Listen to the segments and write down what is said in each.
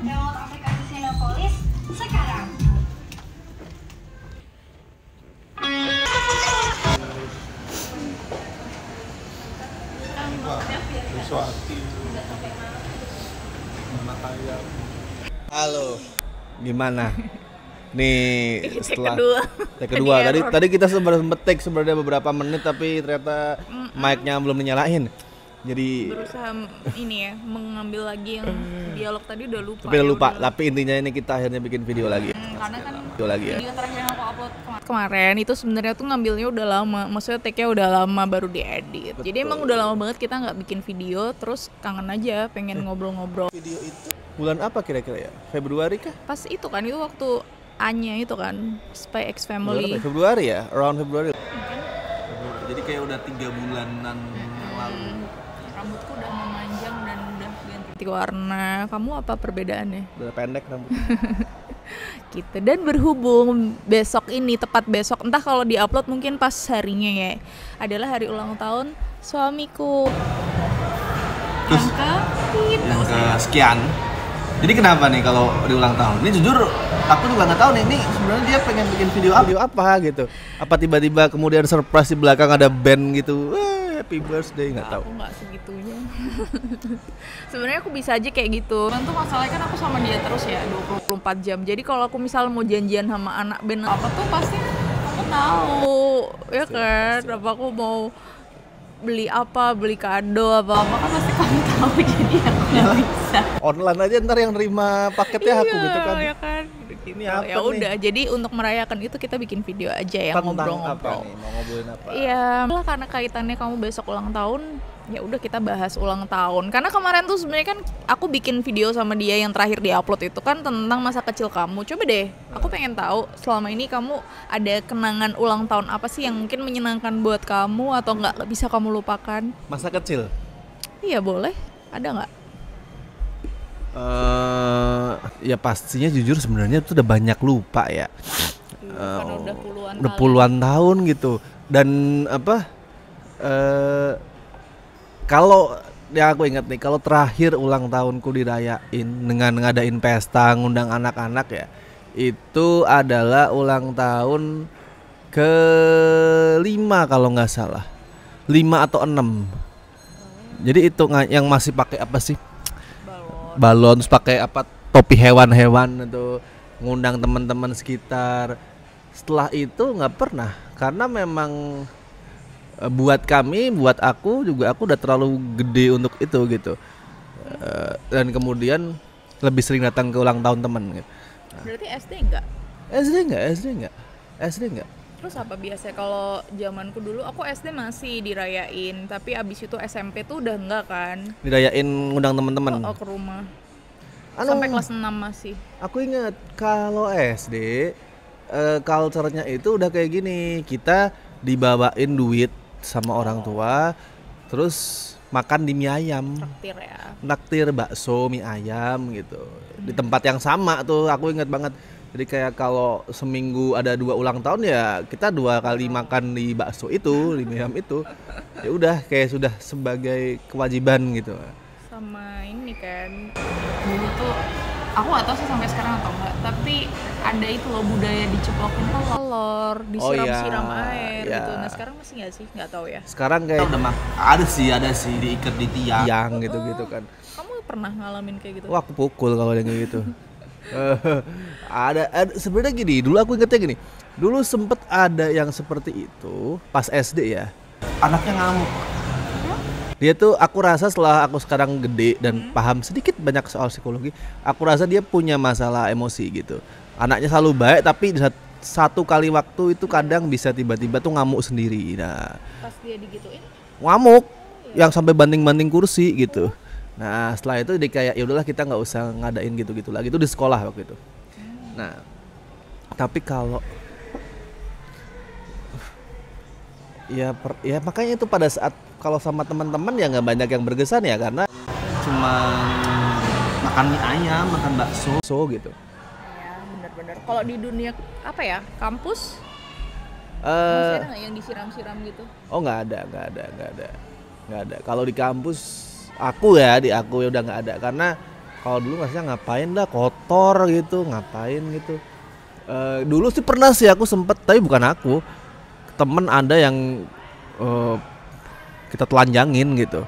Download aplikasi Sinopolis sekarang. Halo, gimana? Nih setelah take kedua tadi kita sempat take sebenarnya beberapa menit tapi ternyata mic-nya belum dinyalain. Jadi berusaha ini ya mengambil lagi yang dialog tadi udah lupa. Tapi lupa, tapi intinya ini kita akhirnya bikin video lagi. Karena kan video lagi ya. Video terakhir yang aku upload kemarin itu sebenarnya tuh ngambilnya udah lama, maksudnya take-nya udah lama baru diedit. Jadi emang udah lama banget kita nggak bikin video, terus kangen aja pengen ngobrol-ngobrol. Video itu bulan apa kira-kira ya? Februari kah? Pas itu kan itu waktu Anya itu kan Spy X Family. Februari ya, around Februari. Jadi kayak udah 3 bulanan yang lalu. Rambutku udah memanjang dan udah ganti warna. Kamu apa perbedaannya? Udah pendek rambut. Gitu. Dan berhubung besok ini tepat besok, entah kalau diupload mungkin pas harinya ya, adalah hari ulang tahun suamiku. Terus, yang ke sekian. Jadi kenapa nih kalau di ulang tahun? Ini jujur aku juga nggak tahu nih. Ini sebenarnya dia pengen bikin video apa gitu? Apa tiba-tiba kemudian surprise di belakang ada band gitu? Happy birthday, nggak tahu. Aku nggak segitunya. Sebenarnya aku bisa aja kayak gitu. Dan tuh masalahnya kan aku sama dia terus ya 24 jam. Jadi kalau aku misal mau janjian sama anak band apa tuh pasti aku tahu, ya kan? Apa aku mau beli apa, beli kado apa kan pasti kamu tahu. Jadi aku nggak bisa. Online aja ntar yang nerima paketnya aku gitu kan. Iya kan. Ini apa ya udah, jadi untuk merayakan itu kita bikin video aja ya, ngobrol-ngobrol. Mau ngobrolin apa? Iya, karena kaitannya kamu besok ulang tahun, ya udah kita bahas ulang tahun. Karena kemarin tuh sebenarnya kan aku bikin video sama dia yang terakhir diupload itu kan tentang masa kecil kamu. Coba deh, aku pengen tahu selama ini kamu ada kenangan ulang tahun apa sih yang mungkin menyenangkan buat kamu atau nggak bisa kamu lupakan? Masa kecil? Iya boleh, ada nggak? Ya pastinya jujur sebenarnya itu udah banyak lupa ya. Karena udah puluhan tahun gitu. Dan apa? Kalau yang aku ingat nih, kalau terakhir ulang tahunku dirayain dengan ngadain pesta, ngundang anak-anak ya, itu adalah ulang tahun ke-5 kalau nggak salah, 5 atau 6. Jadi itu yang masih pakai apa sih? Balon, terus pakai apa, topi hewan-hewan itu, ngundang teman-teman sekitar. Setelah itu nggak pernah, karena memang buat aku juga aku udah terlalu gede untuk itu gitu. Dan kemudian lebih sering datang ke ulang tahun teman gitu. Berarti SD enggak? SD enggak. Terus apa biasanya kalau zamanku dulu aku SD masih dirayain, tapi abis itu SMP tuh udah enggak kan? Dirayain ngundang teman-teman. Ke rumah. Sampai kelas 6 masih. Aku ingat kalau SD culture-nya itu udah kayak gini. Kita dibawain duit sama orang tua, terus makan di mie ayam. Traktir ya. Traktir bakso, mie ayam gitu. Di tempat yang sama tuh, aku ingat banget. Jadi kayak kalau seminggu ada 2 ulang tahun ya kita 2 kali makan di bakso itu, di mie ayam itu. Ya udah kayak sudah sebagai kewajiban gitu. Sama ini kan dulu tuh aku gak tahu sih sampai sekarang atau enggak, tapi ada itu loh budaya diceplokin telur, disiram-siram air gitu. Nah sekarang masih nggak sih? Nggak tahu ya. Sekarang kayak udah ada sih diikat di tiang gitu kan. Kamu pernah ngalamin kayak gitu? Wah aku pukul kalau yang kayak gitu. ada sebenarnya gini, dulu aku ingetnya gini, dulu sempet ada yang seperti itu pas SD ya, anaknya ngamuk. Dia tuh aku rasa setelah aku sekarang gede dan paham sedikit banyak soal psikologi, aku rasa dia punya masalah emosi gitu. Anaknya selalu baik tapi satu kali waktu itu kadang bisa tiba-tiba tuh ngamuk sendiri. Nah pas dia digituin ngamuk yang sampai banting-banting kursi gitu. Nah setelah itu dia kayak ya udahlah kita nggak usah ngadain gitu-gitu lagi. Itu di sekolah waktu itu. Nah tapi kalau ya makanya itu pada saat kalau sama teman-teman ya nggak banyak yang berkesan ya, karena cuma makan mie ayam, makan bakso gitu. Ya benar-benar. Kalau di dunia apa ya, kampus masih ada nggak yang disiram-siram gitu? Oh nggak ada. Kalau di kampus aku ya udah nggak ada, karena Kalau dulu ngasihnya ngapain dah, kotor gitu, ngapain gitu. Dulu sih pernah sih aku sempet, tapi bukan aku, temen ada yang kita telanjangin gitu.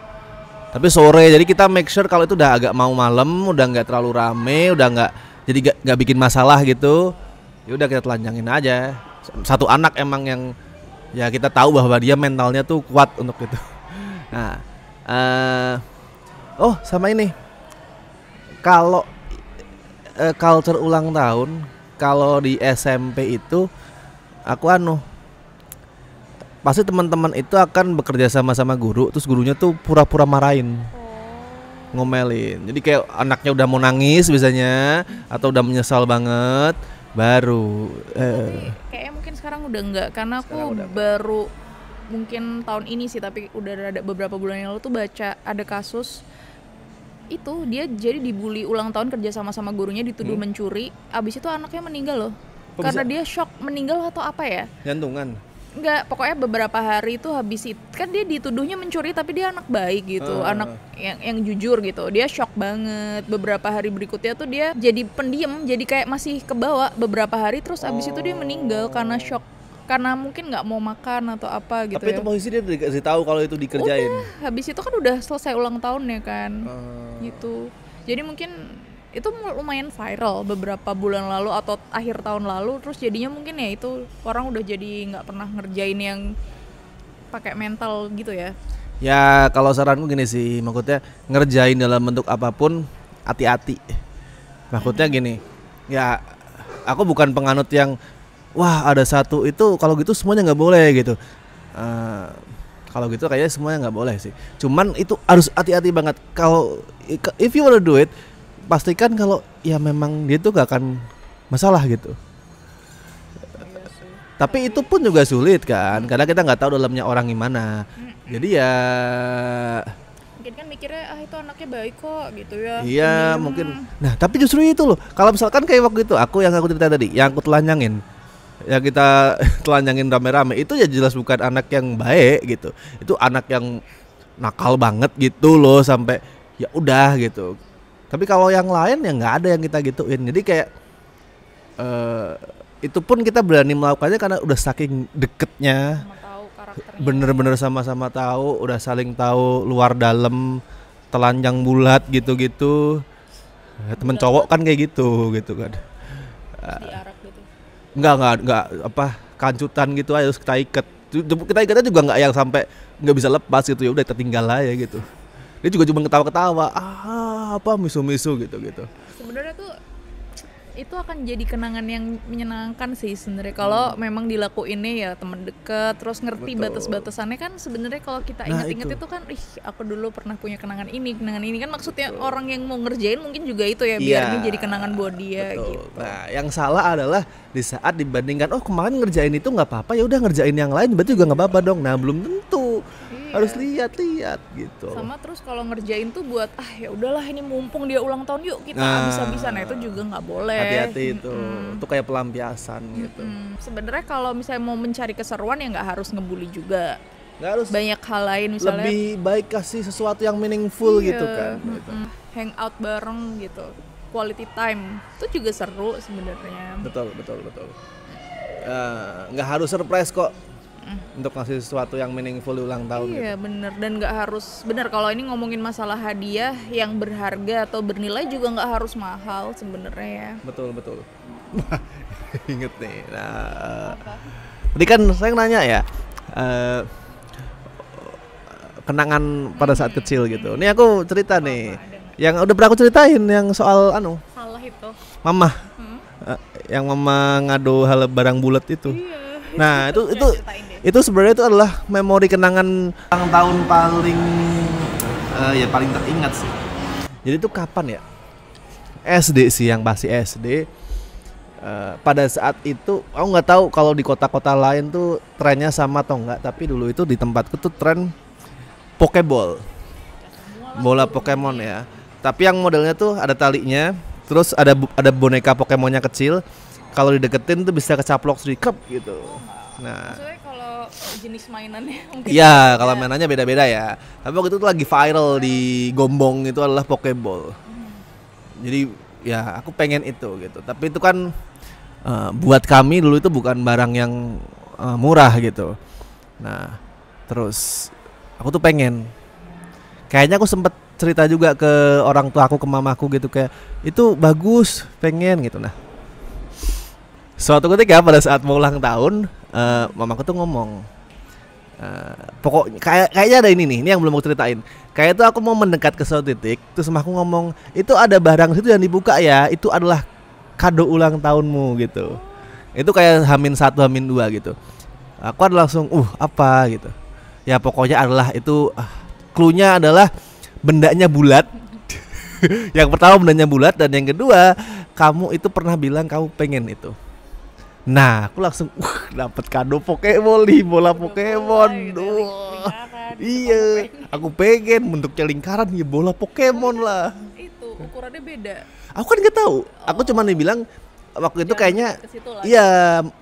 Tapi sore, jadi kita make sure kalau itu udah agak mau malam, udah nggak terlalu rame, udah nggak, jadi nggak bikin masalah gitu. Ya udah kita telanjangin aja. Satu anak emang yang ya kita tahu bahwa dia mentalnya tuh kuat untuk itu. Nah, oh sama ini, kalau culture ulang tahun, kalau di SMP itu aku pasti teman-teman itu akan bekerja sama guru, terus gurunya tuh pura-pura marahin, ngomelin. Jadi kayak anaknya udah mau nangis biasanya, atau udah menyesal banget, baru. Kayaknya mungkin sekarang udah enggak, karena aku baru mungkin tahun ini sih, tapi udah ada beberapa bulan yang lalu tuh baca ada kasus itu dia jadi dibully ulang tahun kerja sama gurunya, dituduh mencuri, abis itu anaknya meninggal loh. Kok Karena bisa? dia shock meninggal atau apa ya? Jantungan. Enggak, pokoknya beberapa hari itu habis itu kan dia dituduhnya mencuri, tapi dia anak baik gitu, anak yang jujur gitu. Dia shock banget. Beberapa hari berikutnya tuh dia jadi pendiam, jadi kayak masih kebawa beberapa hari, terus abis itu dia meninggal karena shock, karena mungkin nggak mau makan atau apa gitu. Tapi itu posisi dia dikasih tahu kalau itu dikerjain. Udah, habis itu kan udah selesai ulang tahunnya kan, gitu. Jadi mungkin itu lumayan viral beberapa bulan lalu atau akhir tahun lalu, terus jadinya mungkin ya itu orang udah jadi nggak pernah ngerjain yang pakai mental gitu ya. Ya kalau saranku gini sih, maksudnya ngerjain dalam bentuk apapun hati-hati. Maksudnya gini, ya aku bukan penganut yang wah ada satu itu kalau gitu semuanya nggak boleh gitu. Kalau gitu kayaknya semuanya nggak boleh sih. Cuman itu harus hati-hati banget. Kalau if you wanna do it, pastikan kalau ya memang dia tuh gak akan masalah gitu. Tapi itu pun juga sulit kan, karena kita nggak tahu dalamnya orang gimana. Jadi ya Mungkin kan mikirnya itu anaknya baik kok gitu ya. iya mungkin. Nah tapi justru itu loh, kalau misalkan kayak waktu itu aku cerita tadi, yang aku telanjangin, yang kita telanjangin rame-rame, itu ya jelas bukan anak yang baik gitu. Itu anak yang nakal banget gitu loh, sampai ya udah gitu. Tapi kalau yang lain ya nggak ada yang kita gituin. Jadi kayak itu pun kita berani melakukannya karena udah saking deketnya, Sama tahu karakternya. bener-bener sama-sama tahu, udah saling tahu luar dalam, telanjang bulat gitu-gitu. Temen cowok kan kayak gitu kan. Diarak gitu. Enggak apa kancutan gitu aja, harus kita ikat. Kita ikatnya juga nggak yang sampai nggak bisa lepas gitu, ya udah kita tinggal aja gitu. Dia juga cuma ketawa-ketawa, apa misu-misu gitu. Sebenarnya tuh itu akan jadi kenangan yang menyenangkan sih sebenarnya kalau memang dilakuinnya ya teman dekat, terus ngerti Betul. batas-batasannya kan. Sebenarnya kalau kita Nah, inget-inget itu kan, aku dulu pernah punya kenangan ini kan maksudnya orang yang mau ngerjain mungkin juga itu ya, biar Iya, ini jadi kenangan buat dia betul. gitu. Nah, yang salah adalah di saat dibandingkan, oh kemarin ngerjain itu nggak apa-apa, ya udah ngerjain yang lain berarti juga nggak apa-apa dong. Nah belum tentu, harus lihat-lihat gitu. Sama terus kalau ngerjain tuh buat ya udahlah ini mumpung dia ulang tahun yuk kita Nah, habis-habisan, itu juga nggak boleh. Hati-hati itu kayak pelampiasan gitu. Sebenarnya kalau misalnya mau mencari keseruan ya nggak harus ngebully juga. Nggak harus, Banyak hal lain misalnya lebih baik kasih sesuatu yang meaningful iya, gitu kan. Gitu. hangout bareng gitu, quality time itu juga seru sebenarnya. Betul. Nggak harus surprise kok untuk ngasih sesuatu yang meaningful di ulang tahun gitu. Iya bener, dan nggak harus, bener kalau ini ngomongin masalah hadiah yang berharga atau bernilai juga nggak harus mahal sebenarnya ya. Betul. Ingat nih. Nah, tadi kan saya nanya ya, kenangan pada saat kecil gitu. Ini aku cerita nih, yang udah pernah aku ceritain yang soal Salah itu. mama, yang mama ngadu hal barang bulat itu. Iya. Nah itu Ceritain deh. itu sebenarnya itu adalah memori kenangan ulang tahun paling ya paling teringat sih. Jadi itu kapan ya? SD sih, yang pasti SD. Pada saat itu aku nggak tahu kalau di kota-kota lain tuh trennya sama atau enggak, tapi dulu itu di tempatku tuh tren Pokeball, bola Pokemon ya. Tapi yang modelnya tuh ada talinya, terus ada boneka Pokemonnya kecil. Kalau dideketin tuh bisa kecaplok sedikit gitu. Nah, Maksudnya kalau jenis mainannya mungkin iya kalau mainannya beda-beda ya. Tapi waktu itu tuh lagi viral di Gombong itu adalah Pokeball. Jadi ya aku pengen itu gitu. Tapi itu kan buat kami dulu itu bukan barang yang murah gitu. Nah, terus aku tuh pengen. Kayaknya aku sempet cerita juga ke orang tua aku, ke mamaku gitu, kayak itu bagus, pengen gitu. Nah, suatu ketika pada saat mau ulang tahun, mamaku tuh ngomong, pokok kayaknya ada ini yang belum aku ceritain. Kayak itu aku mau mendekat ke suatu titik, terus aku ngomong, itu ada barang situ yang dibuka ya, itu adalah kado ulang tahunmu gitu. Itu kayak H-1 H-2 gitu. Aku ada langsung apa gitu. Ya pokoknya adalah itu clue-nya adalah bendanya bulat. Yang pertama bendanya bulat, dan yang kedua kamu itu pernah bilang kamu pengen itu. Nah, aku langsung dapat kado Pokemon nih, bola Pokemon. Iya, aku pengen bentuknya lingkaran ya, bola Pokemon lah. Itu ukurannya beda. Aku kan nggak tahu. Aku cuma nih bilang waktu itu kayaknya iya,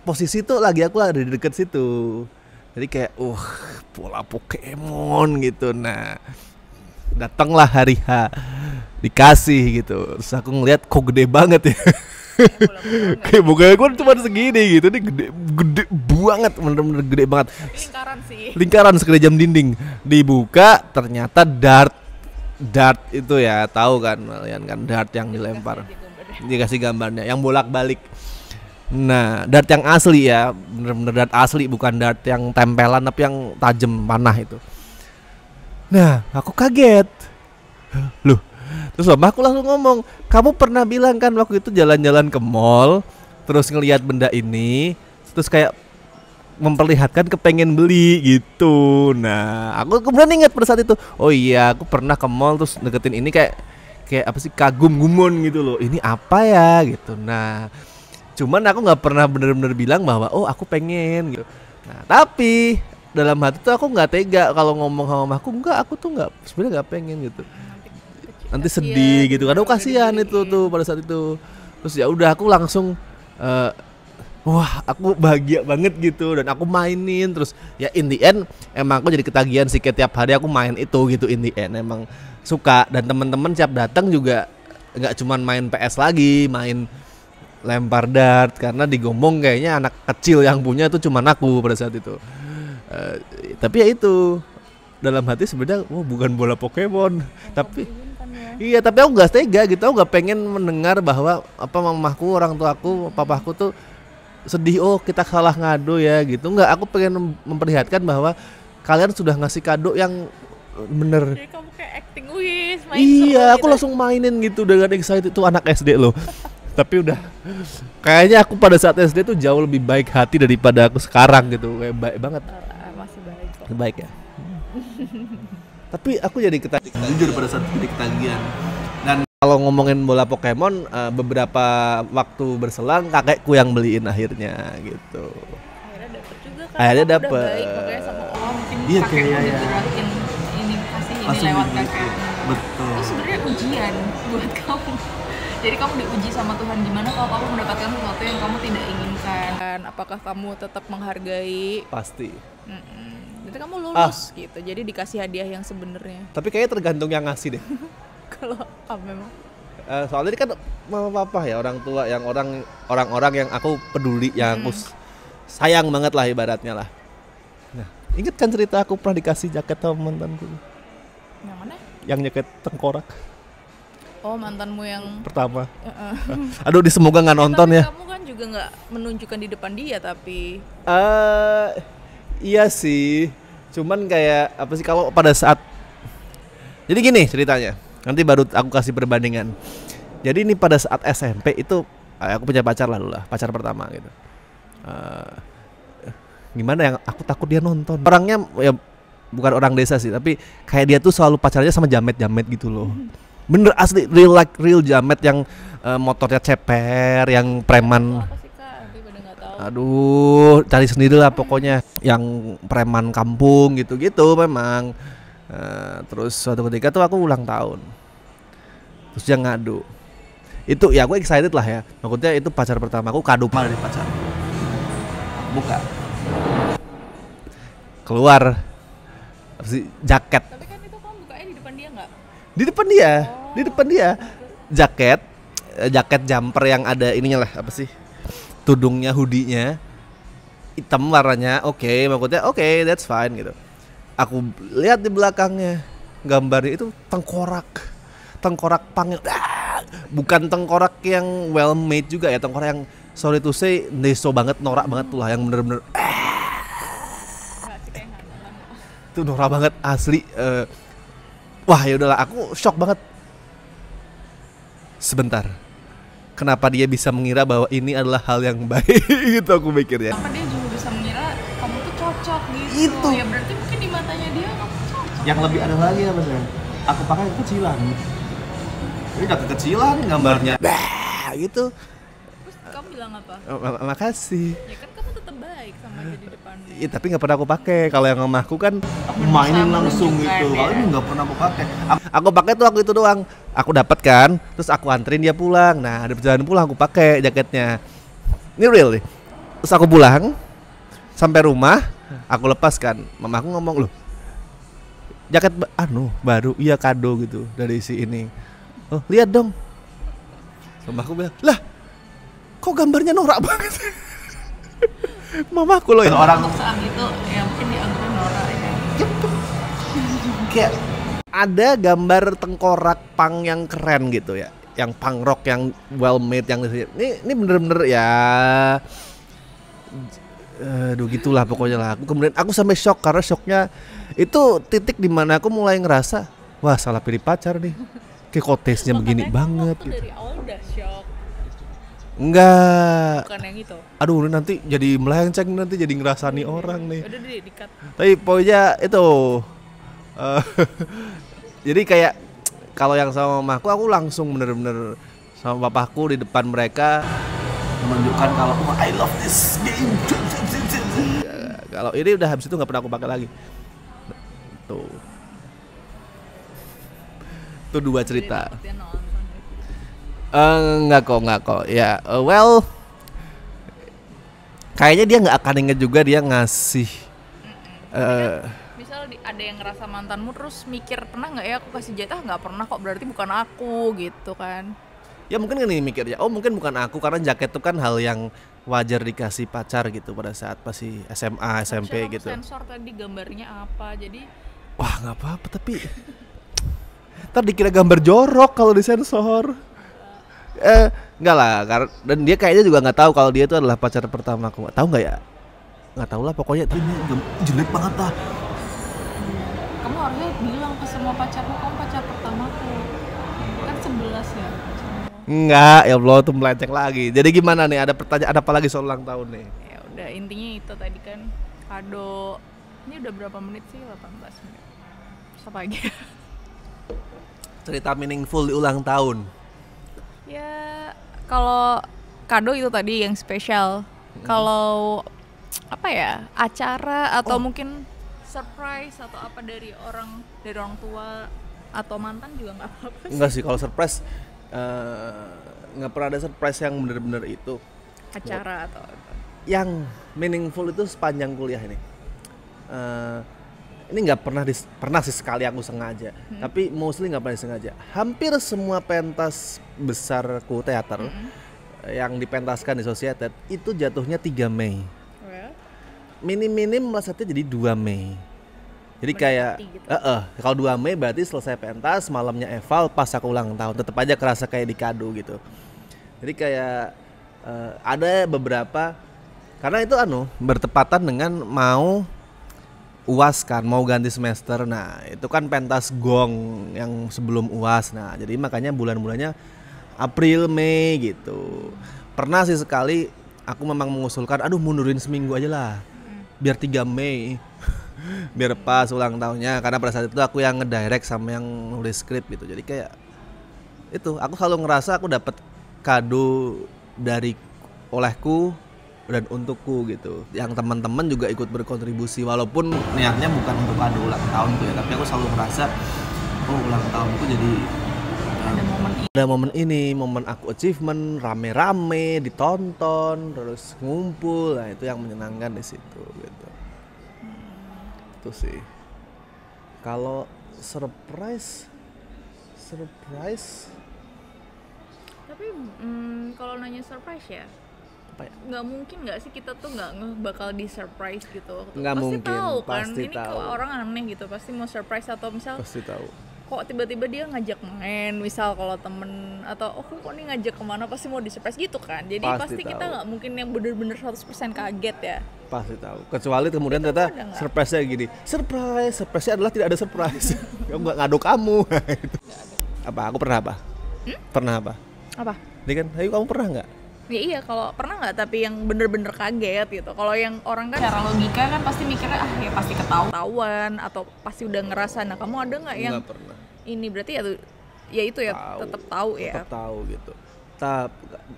posisi tuh lagi aku ada di deket situ. Jadi kayak bola Pokemon gitu. Nah, datanglah hari H, dikasih gitu. Terus aku ngeliat kok gede banget ya. Kayak bukan gue cuma segini gitu, ini gede banget, bener-bener gede banget. Lingkaran sih. Lingkaran segede jam dinding. Dibuka ternyata dart itu ya, tahu kan kalian kan, dart yang dilempar. Dikasih gambarnya, yang bolak-balik. Nah, dart yang asli ya, bener-bener dart asli, bukan dart yang tempelan tapi yang tajam panah itu. Nah, aku kaget. Loh, terus mama aku langsung ngomong, kamu pernah bilang kan waktu itu jalan-jalan ke mall, terus ngelihat benda ini, terus kayak memperlihatkan kepengen beli gitu. Nah, aku kemudian ingat pada saat itu, oh iya, aku pernah ke mall terus deketin ini, kayak apa sih, kagum gumon gitu loh, ini apa ya gitu. Nah, cuman aku nggak pernah bener-bener bilang bahwa aku pengen gitu. Nah, tapi dalam hati tuh aku nggak tega kalau ngomong sama mamaku, enggak, aku tuh nggak, sebenarnya nggak pengen gitu. Nanti sedih gitu kan, aku kasihan itu tuh pada saat itu. Terus ya udah, aku langsung wah, aku bahagia banget gitu, dan aku mainin terus. Ya in the end emang aku jadi ketagihan sih, kayak tiap hari aku main itu gitu. In the end emang suka, dan teman-teman siap datang juga nggak cuman main PS lagi, main lempar dart, karena digombong kayaknya anak kecil yang punya itu cuman aku pada saat itu. Tapi ya itu, dalam hati sebenarnya bukan bola Pokemon, tapi iya, tapi aku nggak tega gitu. Aku nggak pengen mendengar bahwa mamaku, orang tuaku, papaku tuh sedih, kita salah ngado ya gitu. Nggak, aku pengen memperlihatkan bahwa kalian sudah ngasih kado yang bener. Jadi kamu kayak acting main. Iya, aku gitu. Langsung mainin gitu dengan excited. Itu anak SD loh. Tapi udah, kayaknya aku pada saat SD tuh jauh lebih baik hati daripada aku sekarang gitu. Kayak baik banget. Masih baik kok. Baik ya. Tapi aku jadi ketagihan, jujur pada saat jadi ketagihan. Dan kalau ngomongin bola Pokemon, beberapa waktu berselang kakekku yang beliin akhirnya gitu. Akhirnya dapet juga kan. Akhirnya Kamu dapet. Udah baik, makanya sama mungkin Iya, kakekmu kayak digerakin ini, kasih ini langsung lewat begitu. kakek. Betul. Itu sebenarnya ujian buat kamu. Jadi kamu diuji sama Tuhan, gimana kalau kamu mendapatkan sesuatu yang kamu tidak inginkan. Apakah kamu tetap menghargai? Pasti. Jadi kamu lulus gitu. Jadi dikasih hadiah yang sebenarnya. Tapi kayaknya tergantung yang ngasih deh. Kalau memang. Soalnya ini kan mama papa ya, orang tua, yang orang-orang yang aku peduli, yang aku sayang banget lah ibaratnya lah. Nah, inget kan cerita aku pernah dikasih jaket sama mantanku? Yang mana? Yang jaket tengkorak. Oh, mantanmu yang pertama. Aduh, semoga nggak nonton tapi ya. Kamu kan juga nggak menunjukkan di depan dia, tapi. Iya sih. Cuman kayak apa sih, kalau pada saat. Jadi gini ceritanya. Nanti baru aku kasih perbandingan. Jadi ini pada saat SMP itu aku punya pacar lah, pacar pertama gitu. Gimana yang aku takut dia nonton. Orangnya ya bukan orang desa sih, tapi kayak dia tuh selalu pacarnya sama jamet-jamet gitu loh. Bener, asli, real jamet yang motornya ceper, yang preman. Apa sih Kak? Nanti pada nggak tahu. Aduh, cari sendiri lah pokoknya. Yang preman kampung gitu-gitu memang. Terus suatu ketika tuh aku ulang tahun. Terus dia ngadu. Itu ya aku excited lah ya. Maksudnya itu pacar pertama aku, kado dari pacar. Buka. Keluar jaket. Tapi kan itu kamu bukanya di depan dia nggak? Di depan dia, di depan dia. jaket jumper yang ada ininya lah, apa sih, tudungnya, hoodie-nya hitam warnanya. Oke, maksudnya oke, that's fine gitu. Aku lihat di belakangnya gambarnya itu tengkorak pang, bukan tengkorak yang well made juga ya, tengkorak yang sorry to say neso banget, norak banget tuh lah, yang bener-bener itu norak banget asli. Wah ya udahlah, aku shock banget. Sebentar, kenapa dia bisa mengira bahwa ini adalah hal yang baik gitu aku mikirnya. Kenapa dia juga bisa mengira kamu tuh cocok gitu? Itu. Ya berarti mungkin di matanya dia kamu cocok. Yang lebih ada lagi apa sih? Aku pakai kekecilan. Ini udah kekecilan gambarnya. Bah, gitu. Terus kamu bilang apa? Makasih. Ya kan kamu tetap baik sama dia di depannya. Iya, tapi nggak pernah aku pakai. Kalau yang sama aku kan aku mainin langsung gitu. Kalau ini nggak pernah aku pakai. Aku pakai tuh aku itu doang. Aku dapat kan, terus aku anterin dia pulang. Nah, ada perjalanan pulang aku pakai jaketnya. Ini real nih. Terus aku pulang sampai rumah, aku lepaskan. Mama aku ngomong, "Loh, jaket baru, iya kado gitu dari si ini." Oh, lihat dong. Mama aku bilang, "Lah, kok gambarnya norak banget?" Mama aku loh ya. Orang Untuk saat itu ya mungkin dianggap norak ya. kayak ada gambar tengkorak pang yang keren gitu ya, yang punk rock yang well made, yang ini bener-bener ya, aduh gitulah pokoknya lah. Aku sampai shock, karena shocknya itu titik dimana aku mulai ngerasa, wah salah pilih pacar nih, kayak kotesnya begini banget Aku gitu. dari awal udah shock. Enggak, Bukan yang itu. aduh nanti jadi melenceng, nanti jadi ngerasani orang nih. Udah deh di-cut. Tapi pokoknya itu jadi kayak kalau yang sama mamaku, aku langsung bener-bener sama papaku di depan mereka menunjukkan kalau I love this game. Kalau ini udah habis itu nggak pernah aku pakai lagi. Tuh. Itu dua cerita. Jadi dapetnya nonton. Enggak kok. Ya, well, kayaknya dia nggak akan inget juga dia ngasih. Misal ada yang ngerasa mantanmu terus mikir, pernah nggak ya aku kasih jatah? Nggak pernah kok, berarti bukan aku gitu kan. Ya mungkin kan ini mikirnya, oh mungkin bukan aku, karena jaket itu kan hal yang wajar dikasih pacar gitu pada saat masih SMA, SMP Harusnya gitu. kamu sensor tadi gambarnya apa, jadi Wah nggak apa-apa, tapi ntar dikira gambar jorok kalau disensor. Enggak lah, karena dan dia kayaknya juga nggak tahu kalau dia itu adalah pacar pertamaku. Tahu nggak ya? Nggak tahu lah, pokoknya ini jelek banget lah. kamu harusnya bilang ke semua pacarmu, kamu pacar pertamaku. Kan 11 ya. Enggak, ya Allah, tuh melenceng lagi. Jadi gimana nih? Ada pertanyaan apa lagi soal ulang tahun nih? Ya udah, intinya itu tadi kan kado. Ini udah berapa menit sih? 18 menit. Terus apa lagi? Cerita meaningful di ulang tahun. Ya kalau kado itu tadi yang spesial. Kalau apa ya, acara atau mungkin surprise atau apa dari orang tua atau mantan juga nggak apa-apa sih. Enggak sih, kalau surprise nggak pernah ada surprise yang bener-bener itu. Acara atau apa. Yang meaningful itu sepanjang kuliah ini. Ini nggak pernah sih sekali aku sengaja, tapi mostly nggak pernah sengaja. Hampir semua pentas besarku teater yang dipentaskan di Societet itu jatuhnya 3 Mei. Minim satunya jadi 2 Mei. Jadi kayak gitu. kalau 2 Mei berarti selesai pentas, malamnya eval, pas aku ulang tahun, tetap aja kerasa kayak di kado gitu. Jadi kayak ada beberapa, karena itu bertepatan dengan mau UAS kan, mau ganti semester. Nah, itu kan pentas gong yang sebelum UAS. Nah, jadi makanya bulan-bulannya April, Mei gitu. Pernah sih sekali aku memang mengusulkan, mundurin seminggu aja lah, biar 3 Mei biar pas ulang tahunnya, karena pada saat itu aku yang ngedirect sama yang nulis skrip gitu. Jadi kayak itu, aku selalu ngerasa aku dapat kado dari olehku dan untukku gitu. Yang teman-teman juga ikut berkontribusi, walaupun niatnya bukan untuk kado ulang tahun tuh ya, tapi aku selalu merasa ulang tahunku jadi ada momen ini, momen aku achievement, rame-rame ditonton, terus ngumpul. Nah, itu yang menyenangkan di situ gitu. Itu sih. Kalau surprise Tapi kalau nanya surprise ya, Apa ya? nggak mungkin nggak sih kita tuh nggak bakal di surprise gitu. Nggak Pasti mungkin, tahu kan, pasti ini tahu. kalau orang aneh gitu, pasti mau surprise atau misal Pasti tahu. kok tiba-tiba dia ngajak main, misal kalau temen atau kok nih ngajak kemana, pasti mau di surprise gitu kan. Jadi Pasti pasti kita tahu. nggak mungkin yang bener-bener 100% kaget ya. Pasti tahu. Kecuali kemudian ternyata ada nggak? surprise-nya gini. Surprise-nya adalah tidak ada surprise. Kamu nggak ngadu kamu. Gitu. Apa? Aku pernah apa? Pernah apa? Apa? Ini kan, ayo kamu pernah nggak? Ya iya, kalau pernah nggak tapi yang bener-bener kaget gitu. Kalau yang orang kan secara logika kan pasti mikirnya ya pasti ketahuan atau pasti udah ngerasa. Nah kamu ada nggak yang Nggak pernah. ini berarti ya itu ya Tahu. tetap tahu ya. Tetap tahu gitu.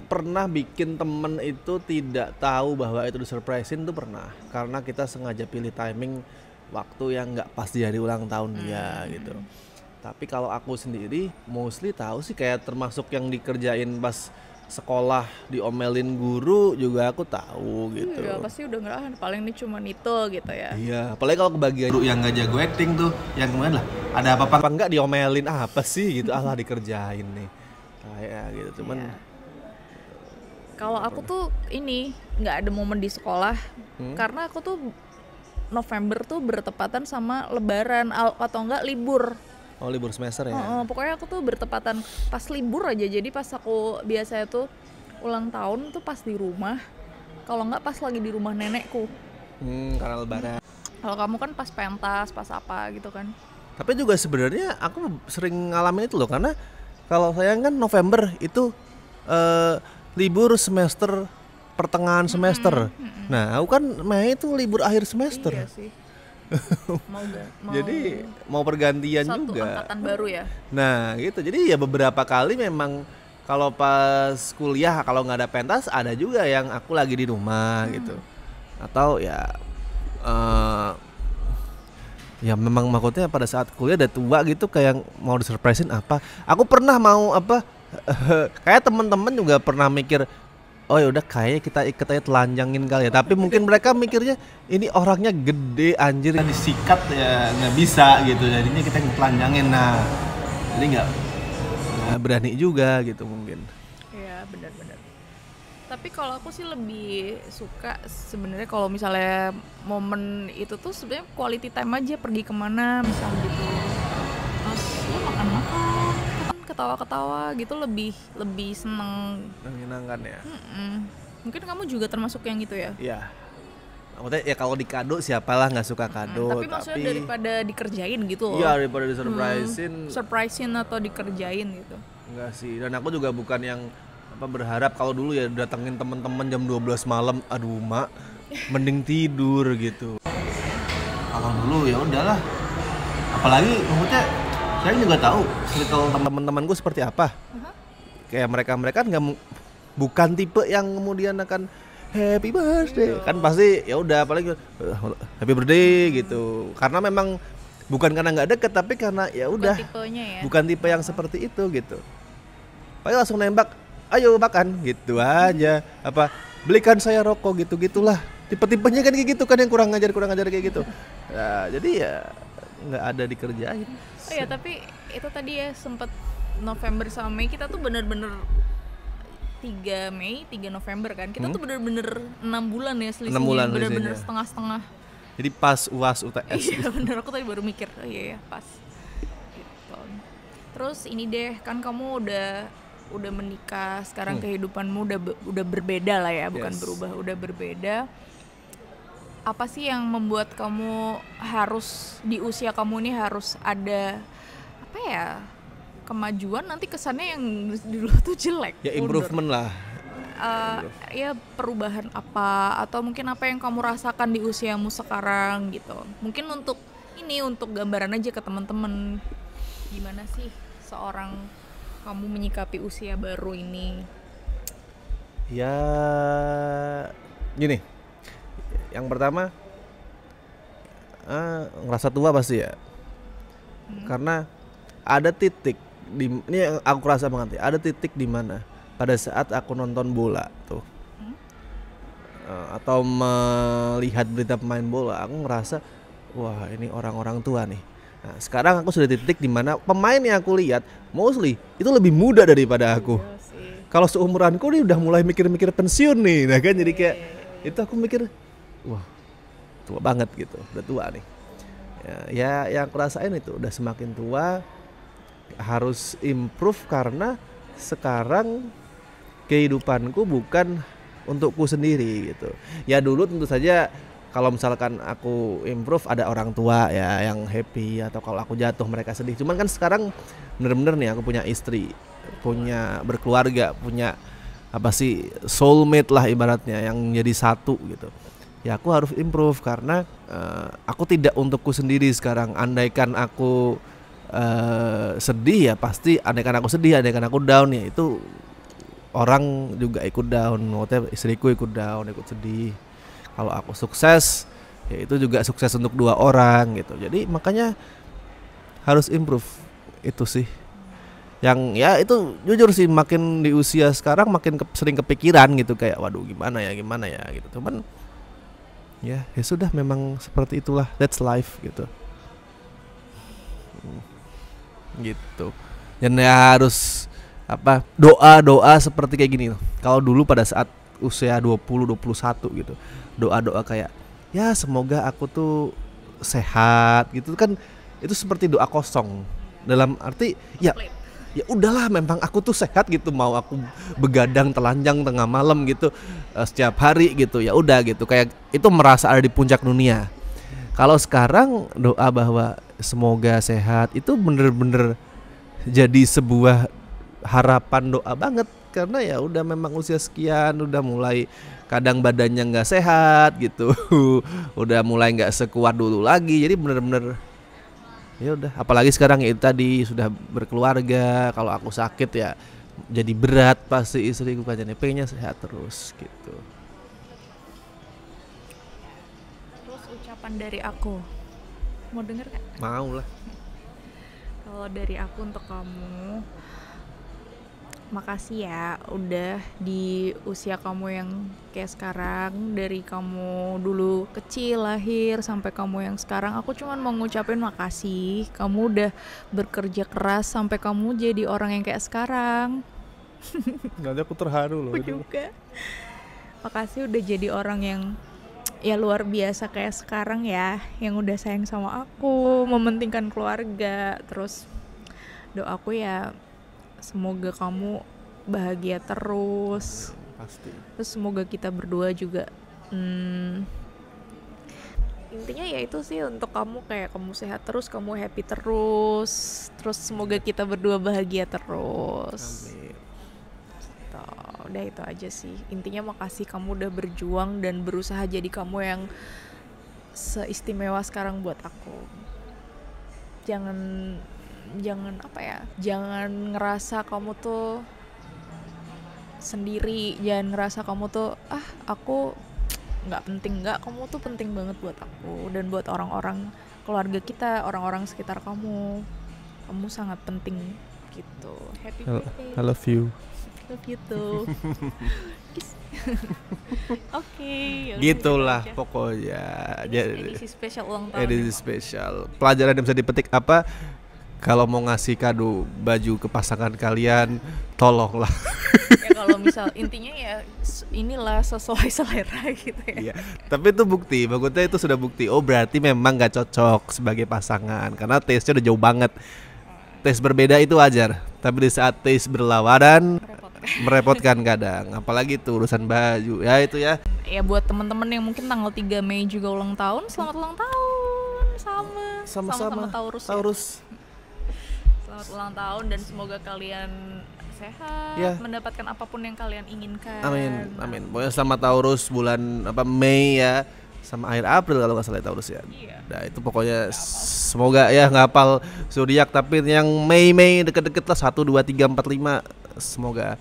Pernah bikin temen itu tidak tahu bahwa itu disurprisein tuh pernah. Karena kita sengaja pilih timing waktu yang nggak pas di hari ulang tahun dia gitu. Tapi kalau aku sendiri mostly tahu sih, kayak termasuk yang dikerjain pas sekolah diomelin guru juga aku tahu gitu. Iya pasti udah ngerasa paling ini cuma itu gitu ya. Iya, apalagi kalau kebagian guru yang nggak jago acting tuh, yang kemudian lah ada apa-apa nggak diomelin apa sih gitu, alah dikerjain nih kayak gitu. Cuman Iya. Kalau aku tuh ini nggak ada momen di sekolah karena aku tuh November tuh bertepatan sama Lebaran atau enggak libur. oh libur semester ya. Pokoknya aku tuh bertepatan pas libur aja. Jadi pas aku biasanya tuh ulang tahun tuh pas di rumah. Kalau enggak pas lagi di rumah nenekku. Karena lebaran. Kalau kamu kan pas pentas, pas apa gitu kan. Tapi juga sebenarnya aku sering ngalamin itu loh, karena kalau saya kan November itu libur semester pertengahan semester. Nah, aku kan Mei itu libur akhir semester. Iya sih. mau Jadi mau pergantian satu juga. angkatan baru ya. Nah, gitu. Jadi ya beberapa kali memang kalau pas kuliah kalau nggak ada pentas ada juga yang aku lagi di rumah gitu. Atau ya ya memang maksudnya pada saat kuliah udah tua gitu kayak mau disurprisein apa. Aku pernah mau apa kayak teman-teman juga pernah mikir oh ya udah kayaknya kita ikat aja telanjangin kali ya. Tapi mungkin mereka mikirnya ini orangnya gede anjir disikat ya nggak bisa gitu. Jadinya kita telanjangin. Nah, jadi nggak berani juga gitu mungkin. Iya benar-benar. Tapi kalau aku sih lebih suka sebenarnya kalau misalnya momen itu tuh sebenarnya quality time aja, pergi kemana misal gitu. Terus ya makan-makan, ketawa-ketawa gitu lebih seneng. Menyenangkan ya. Mungkin kamu juga termasuk yang gitu ya. Iya. Maksudnya ya kalau di kado siapalah nggak suka kado. Tapi maksudnya daripada dikerjain gitu loh. Iya daripada disurprisein. Surprisein atau dikerjain gitu. Enggak sih. Dan aku juga bukan yang apa berharap kalau dulu ya datengin teman-teman jam 12 malam, aduh mak, mending tidur gitu. Kalau dulu ya udahlah. Apalagi maksudnya saya juga tahu circle teman-temanku seperti apa. Kayak mereka kan bukan tipe yang kemudian akan happy birthday. Kan pasti ya udah apalagi happy birthday gitu. Karena memang bukan karena nggak deket tapi karena ya udah Tipenya ya. bukan tipe yang seperti itu gitu. Paling langsung nembak, ayo makan gitu aja. Apa belikan saya rokok gitu-gitulah. Tipe-tipenya kan kayak gitu kan, yang kurang ngajar kayak gitu. Nah, jadi ya nggak ada dikerjain. Oh ya, tapi itu tadi ya sempet November sama Mei kita tuh bener-bener 3 Mei, 3 November kan. Kita tuh bener-bener 6 bulan ya selisihnya. 6 bulan bener-bener selisihnya. setengah-setengah. Jadi pas UAS UTS. Iya bener, aku tadi baru mikir. Oh iya ya, pas. Gitu. Terus ini deh, kan kamu udah menikah, sekarang kehidupanmu udah berbeda lah ya, bukan Yes. berubah, udah berbeda. Apa sih yang membuat kamu harus di usia kamu ini harus ada apa ya, kemajuan, nanti kesannya yang dulu tuh jelek, Ya mundur. improvement lah. Ya perubahan apa, atau mungkin apa yang kamu rasakan di usiamu sekarang gitu. Mungkin untuk gambaran aja ke teman-teman, gimana sih seorang kamu menyikapi usia baru ini. Ya gini. Yang pertama ngerasa tua pasti ya. Karena ada titik ini yang aku rasa banget ya, ada titik di mana pada saat aku nonton bola tuh atau melihat berita pemain bola, aku ngerasa wah ini orang-orang tua nih. Nah, sekarang aku sudah di titik di mana pemain yang aku lihat mostly itu lebih muda daripada aku. kalau seumuranku nih udah mulai mikir-mikir pensiun nih, nah kan jadi kayak itu aku mikir, wah tua banget gitu, udah tua nih. Ya yang aku rasain itu udah semakin tua harus improve karena sekarang kehidupanku bukan untukku sendiri gitu. Ya dulu tentu saja kalau misalkan aku improve ada orang tua ya yang happy, atau kalau aku jatuh mereka sedih. Cuman kan sekarang bener-bener nih aku punya istri, punya berkeluarga, punya apa sih soulmate lah ibaratnya yang jadi satu gitu. Ya aku harus improve karena aku tidak untukku sendiri sekarang. Andaikan aku sedih ya pasti, andaikan aku sedih, andaikan aku down ya itu orang juga ikut down, maksudnya istriku ikut down, ikut sedih. Kalau aku sukses ya itu juga sukses untuk dua orang gitu. Jadi makanya harus improve itu sih. Yang ya itu jujur sih makin di usia sekarang makin sering kepikiran gitu, kayak waduh gimana ya gitu. Cuman ya sudah, memang seperti itulah, that's life gitu. Gitu. Dan ya harus apa, doa seperti kayak gini. Kalau dulu pada saat usia 20 21 gitu, doa kayak ya semoga aku tuh sehat gitu kan, itu seperti doa kosong. Dalam arti ya udahlah memang aku tuh sehat gitu, mau aku begadang telanjang tengah malam gitu setiap hari gitu, ya udah gitu, kayak itu merasa ada di puncak dunia. Kalau sekarang doa bahwa semoga sehat itu bener-bener jadi sebuah harapan doa banget, karena ya udah memang usia sekian udah mulai kadang badannya nggak sehat gitu udah mulai nggak sekuat dulu lagi, jadi bener-bener ya udah. Apalagi sekarang ya tadi sudah berkeluarga, kalau aku sakit ya jadi berat pasti istriku kan, jadi pengennya sehat terus gitu. Terus ucapan dari aku, mau denger gak? Mau lah. Kalau dari aku untuk kamu, makasih ya udah di usia kamu yang kayak sekarang, dari kamu dulu kecil lahir sampai kamu yang sekarang, aku cuman mau ngucapin makasih. Kamu udah bekerja keras sampai kamu jadi orang yang kayak sekarang. Nanti aku terharu loh. Aku juga. Makasih udah jadi orang yang ya luar biasa kayak sekarang ya, yang udah sayang sama aku, mementingkan keluarga. Terus doaku ya semoga kamu bahagia terus. Pasti. Terus semoga kita berdua juga intinya ya itu sih, untuk kamu kayak kamu sehat terus, kamu happy terus. Terus semoga kita berdua bahagia terus. Amin. Udah itu aja sih. Intinya makasih kamu udah berjuang dan berusaha jadi kamu yang seistimewa sekarang buat aku. Jangan apa ya, jangan ngerasa kamu tuh sendiri, jangan ngerasa kamu tuh aku nggak penting. Nggak, kamu tuh penting banget buat aku dan buat orang-orang keluarga kita, orang-orang sekitar kamu sangat penting gitu. Happy birthday. I love you. Love you too. Oke, Gitulah pokoknya. Edisi spesial ulang tahun. Edisi spesial. Pelajaran yang bisa dipetik apa? Kalau mau ngasih kado baju ke pasangan kalian, tolonglah. Ya kalau misal intinya ya inilah sesuai selera gitu ya. Iya. Tapi itu bukti, maksudnya itu sudah bukti. Oh berarti memang gak cocok sebagai pasangan karena taste-nya udah jauh banget. Taste berbeda itu wajar, tapi di saat taste berlawanan merepotkan kadang, apalagi tuh urusan baju. Ya itu ya. Ya buat teman-teman yang mungkin tanggal 3 Mei juga ulang tahun, selamat ulang tahun. Sama Taurus. Ya. Selamat ulang tahun dan semoga kalian sehat, ya, mendapatkan apapun yang kalian inginkan. Amin. Pokoknya selamat Taurus bulan Mei ya, sama akhir April kalau nggak salah Taurus ya. Iya. Nah itu pokoknya semoga ya, nggak hafal zodiak tapi yang Mei deket-deket lah 1, 2, 3, 4, 5 semoga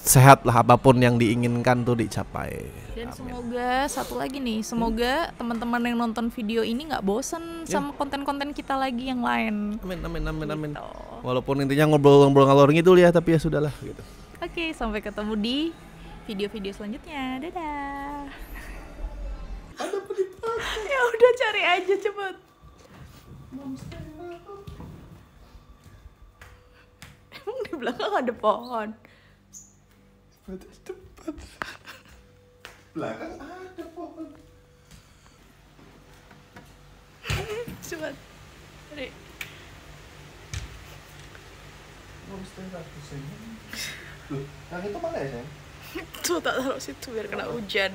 sehat lah, apapun yang diinginkan tuh dicapai. Dan amin. Semoga satu lagi nih, semoga teman-teman yang nonton video ini nggak bosen sama konten-konten kita lagi yang lain. Amin. Gitu. Walaupun intinya ngobrol ngalor ngidul ya, tapi ya sudahlah gitu. Oke, sampai ketemu di video-video selanjutnya. Dadah. Ya udah, cari aja cepet. Emang di belakang ada pohon. Batas depan. Belakang ada pohon. Cepat. Rik. Loh, yang itu mana ya, sayang? Tuh tak taruh situ biar kena hujan.